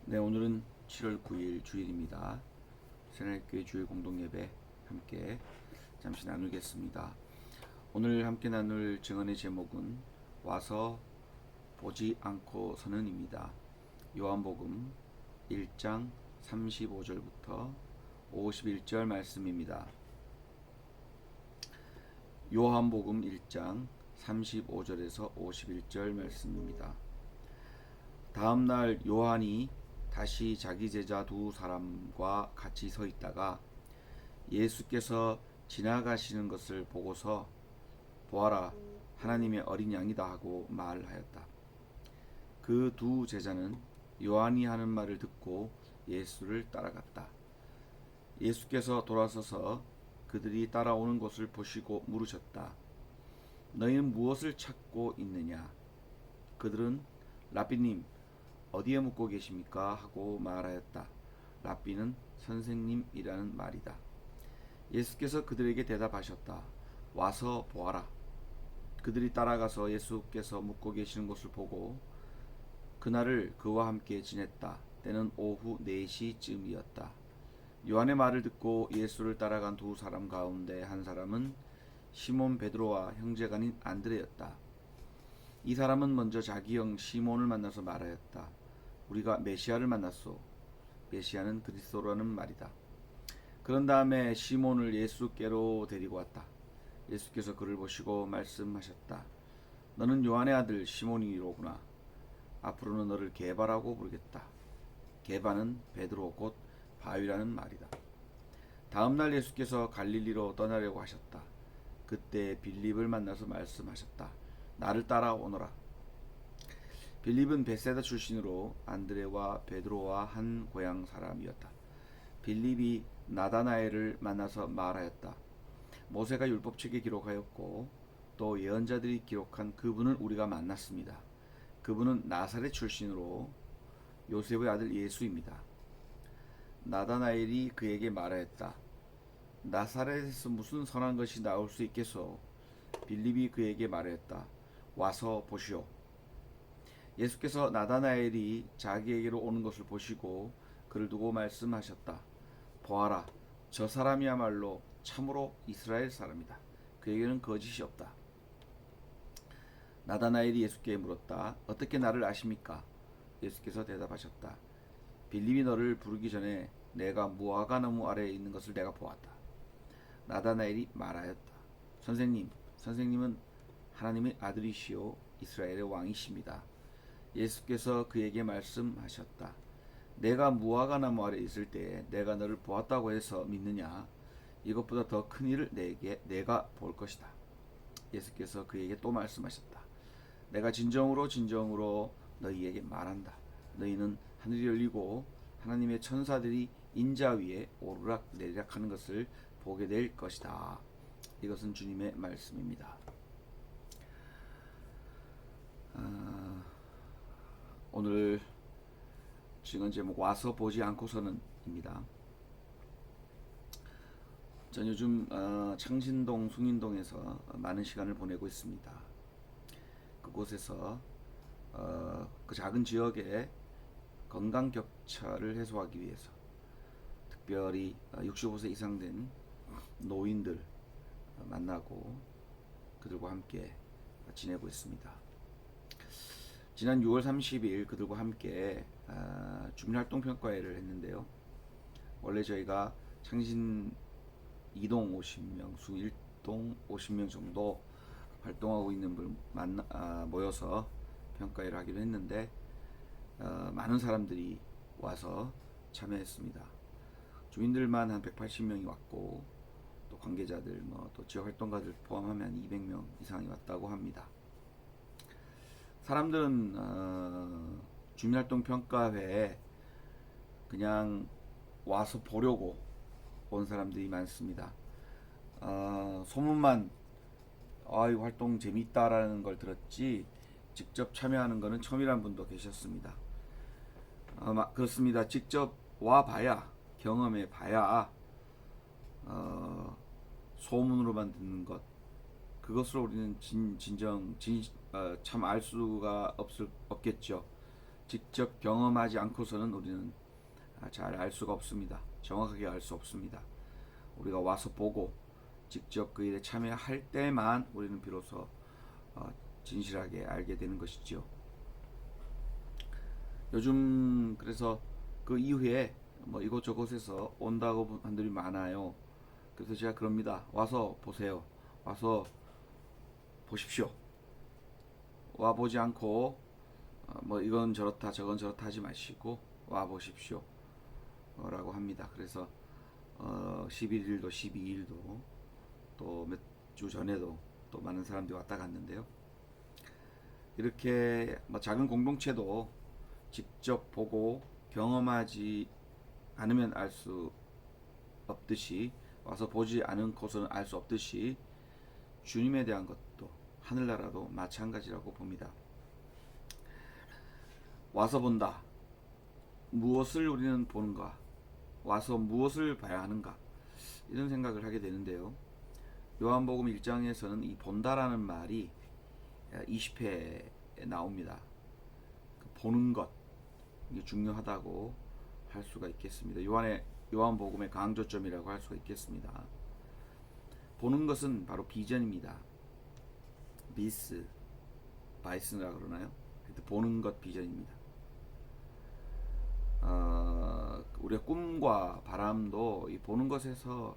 네, 오늘은 7월 9일 주일입니다. 새날교회 주일 공동예배 함께 잠시 나누겠습니다. 오늘 함께 나눌 증언의 제목은 와서 보지 않고서는입니다. 요한복음 1장 35절부터 51절 말씀입니다. 요한복음 1장 35절에서 51절 말씀입니다. 다음 날 요한이 다시 자기 제자 두 사람과 같이 서 있다가 예수께서 지나가시는 것을 보고서 보아라, 하나님의 어린 양이다 하고 말하였다. 그 두 제자는 요한이 하는 말을 듣고 예수를 따라갔다. 예수께서 돌아서서 그들이 따라오는 것을 보시고 물으셨다. 너희는 무엇을 찾고 있느냐? 그들은 라비님, 어디에 묵고 계십니까? 하고 말하였다. 랍비는 선생님이라는 말이다. 예수께서 그들에게 대답하셨다. 와서 보아라. 그들이 따라가서 예수께서 묵고 계시는 곳을 보고 그날을 그와 함께 지냈다. 때는 오후 4시쯤이었다. 요한의 말을 듣고 예수를 따라간 두 사람 가운데 한 사람은 시몬 베드로와 형제가 아닌 안드레였다. 이 사람은 먼저 자기 형 시몬을 만나서 말하였다. 우리가 메시아를 만났소. 메시아는 그리스도라는 말이다. 그런 다음에 시몬을 예수께로 데리고 왔다. 예수께서 그를 보시고 말씀하셨다. 너는 요한의 아들 시몬이로구나. 앞으로는 너를 게바라고 부르겠다. 게바는 베드로 곧 바위라는 말이다. 다음 날 예수께서 갈릴리로 떠나려고 하셨다. 그때 빌립을 만나서 말씀하셨다. 나를 따라오너라. 빌립은 베세다 출신으로 안드레와 베드로와 한 고향 사람이었다. 빌립이 나다나엘을 만나서 말하였다. 모세가 율법책에 기록하였고 또 예언자들이 기록한 그분을 우리가 만났습니다. 그분은 나사렛 출신으로 요셉의 아들 예수입니다. 나다나엘이 그에게 말하였다. 나사렛에서 무슨 선한 것이 나올 수 있겠소? 빌립이 그에게 말하였다. 와서 보시오. 예수께서 나다나엘이 자기에게로 오는 것을 보시고 그를 두고 말씀하셨다. 보아라, 저 사람이야말로 참으로 이스라엘 사람이다. 그에게는 거짓이 없다. 나다나엘이 예수께 물었다. 어떻게 나를 아십니까? 예수께서 대답하셨다. 빌립이 너를 부르기 전에 내가 무화과 나무 아래에 있는 것을 내가 보았다. 나다나엘이 말하였다. 선생님은 하나님의 아들이시요 이스라엘의 왕이십니다. 예수께서 그에게 말씀하셨다. 내가 무화과 나무 아래 있을 때 내가 너를 보았다고 해서 믿느냐? 이것보다 더 큰 일을 내가 볼 것이다. 예수께서 그에게 또 말씀하셨다. 내가 진정으로 너희에게 말한다. 너희는 하늘이 열리고 하나님의 천사들이 인자 위에 오르락 내리락 하는 것을 보게 될 것이다. 이것은 주님의 말씀입니다. 오늘 증언 제목 와서 보지 않고서는입니다. 전 요즘 창신동, 숭인동에서 많은 시간을 보내고 있습니다. 그곳에서 그 작은 지역의 건강 격차를 해소하기 위해서 특별히 65세 이상 된 노인들 만나고 그들과 함께 지내고 있습니다. 지난 6월 30일 그들과 함께 주민활동평가회를 했는데요. 원래 저희가 창신 2동 50명, 수 1동 50명 정도 활동하고 있는 분 모여서 평가회를 하기로 했는데 많은 사람들이 와서 참여했습니다. 주민들만 한 180명이 왔고 또 관계자들 또 지역 활동가들 포함하면 200명 이상이 왔다고 합니다. 사람들은 주민활동 평가회에 그냥 와서 보려고 온 사람들이 많습니다. 소문만 이 활동 재밌다라는 걸 들었지 직접 참여하는 것은 처음이라는 분도 계셨습니다. 그렇습니다. 직접 와봐야, 경험해봐야 소문으로만 듣는 것, 그것으로 우리는 참 알 수가 없겠죠. 직접 경험하지 않고서는 우리는 잘 알 수가 없습니다. 정확하게 알 수 없습니다. 우리가 와서 보고 직접 그 일에 참여할 때만 우리는 비로소 진실하게 알게 되는 것이죠. 요즘 그래서 그 이후에 뭐 이곳저곳에서 온다고 분 분들이 많아요. 그래서 제가 그럽니다. 와서 보세요. 와서 보십시오. 와 보지 않고 뭐 이건 저렇다 저건 저렇다 하지 마시고 와 보십시오. 라고 합니다. 그래서 11일도 12일도 또 몇 주 전에도 또 많은 사람들이 왔다 갔는데요. 이렇게 뭐 작은 공동체도 직접 보고 경험하지 않으면 알 수 없듯이, 와서 보지 않고서는 알 수 없듯이 주님에 대한 것도 하늘나라도 마찬가지라고 봅니다. 와서 본다. 무엇을 우리는 보는가? 와서 무엇을 봐야 하는가? 이런 생각을 하게 되는데요. 요한복음 1장에서는 이 본다라는 말이 20회에 나옵니다. 보는 것, 이게 중요하다고 할 수가 있겠습니다. 요한복음의 강조점이라고 할 수가 있겠습니다. 보는 것은 바로 비전입니다. 비스, 바이스라고 그러나요? 보는 것 비전입니다. 우리가 꿈과 바람도 이 보는 것에서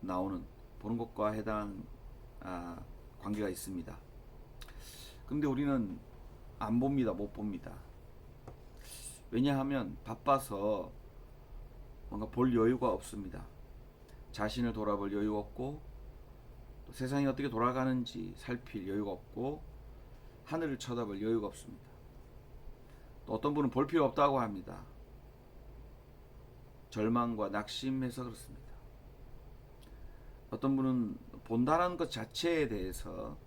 나오는, 보는 것과 해당 관계가 있습니다. 근데 우리는 안 봅니다. 못 봅니다. 왜냐하면 바빠서 뭔가 볼 여유가 없습니다. 자신을 돌아볼 여유 없고, 또 세상이 어떻게 돌아가는지 살필 여유가 없고, 하늘을 쳐다볼 여유가 없습니다. 또 어떤 분은 볼 필요 없다고 합니다. 절망과 낙심해서 그렇습니다. 어떤 분은 본다는 것 자체에 대해서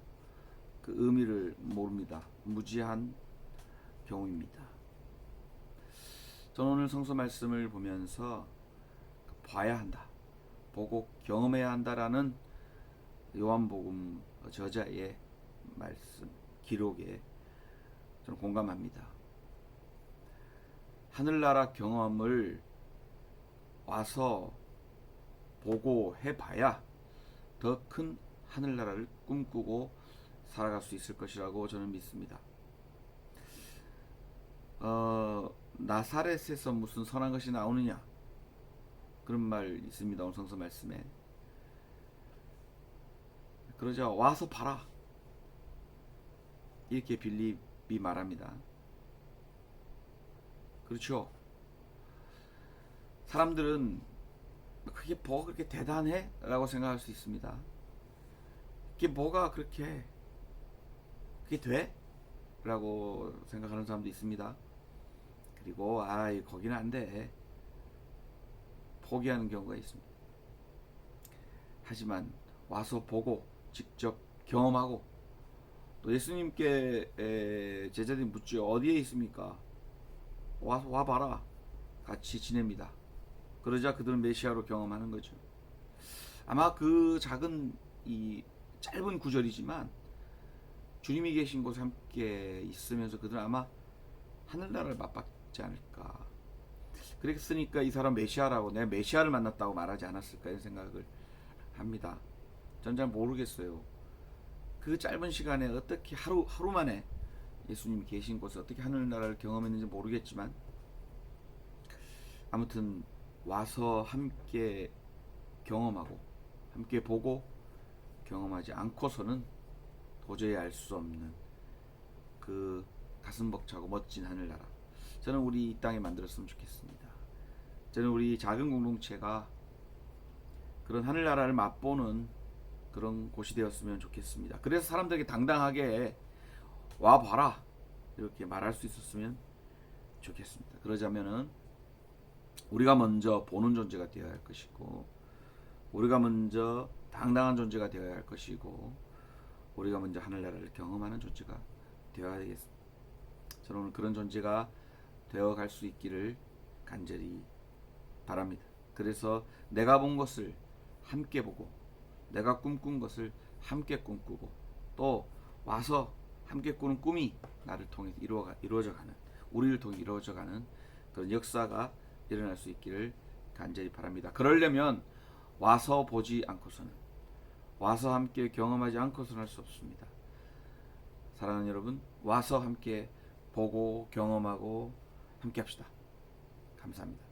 그 의미를 모릅니다. 무지한 경우입니다. 저는 오늘 성서 말씀을 보면서 봐야 한다, 보고 경험해야 한다라는 요한복음 저자의 말씀, 기록에 저는 공감합니다. 하늘나라 경험을 와서 보고 해봐야 더 큰 하늘나라를 꿈꾸고 살아갈 수 있을 것이라고 저는 믿습니다. 나사렛에서 무슨 선한 것이 나오느냐, 그런 말 있습니다. 오늘 성서 말씀에. 그러자 와서 봐라, 이렇게 빌립이 말합니다. 그렇죠. 사람들은 그게 뭐가 그렇게 대단해? 라고 생각할 수 있습니다. 그게 뭐가 그렇게 그게 돼? 라고 생각하는 사람도 있습니다. 그리고 거기는 안 돼, 포기하는 경우가 있습니다. 하지만 와서 보고 직접 경험하고, 또 예수님께 제자들이 묻죠. 어디에 있습니까? 와봐라. 같이 지냅니다. 그러자 그들은 메시아로 경험하는 거죠. 아마 그 작은 이 짧은 구절이지만 주님이 계신 곳에 함께 있으면서 그들은 아마 하늘나라를 맛봤지 않을까. 그랬으니까 이 사람 메시아라고, 내가 메시아를 만났다고 말하지 않았을까, 이런 생각을 합니다. 전 잘 모르겠어요. 그 짧은 시간에 어떻게 하루 만에 예수님이 계신 곳에 어떻게 하늘나라를 경험했는지 모르겠지만, 아무튼 와서 함께 경험하고 함께 보고 경험하지 않고서는 도저히 알 수 없는 그 가슴 벅차고 멋진 하늘나라, 저는 우리 이 땅에 만들었으면 좋겠습니다. 저는 우리 작은 공동체가 그런 하늘나라를 맛보는 그런 곳이 되었으면 좋겠습니다. 그래서 사람들에게 당당하게 와봐라, 이렇게 말할 수 있었으면 좋겠습니다. 그러자면은 우리가 먼저 보는 존재가 되어야 할 것이고, 우리가 먼저 당당한 존재가 되어야 할 것이고, 우리가 먼저 하늘나라를 경험하는 존재가 되어야 되겠습니다. 저는 오늘 그런 존재가 되어갈 수 있기를 간절히 바랍니다. 그래서 내가 본 것을 함께 보고, 내가 꿈꾼 것을 함께 꿈꾸고, 또 와서 함께 꾸는 꿈이 나를 통해 이루어져가는, 우리를 통해 이루어져가는 그런 역사가 일어날 수 있기를 간절히 바랍니다. 그러려면 와서 보지 않고서는, 와서 함께 경험하지 않고서는 할 수 없습니다. 사랑하는 여러분, 와서 함께 보고 경험하고 함께 합시다. 감사합니다.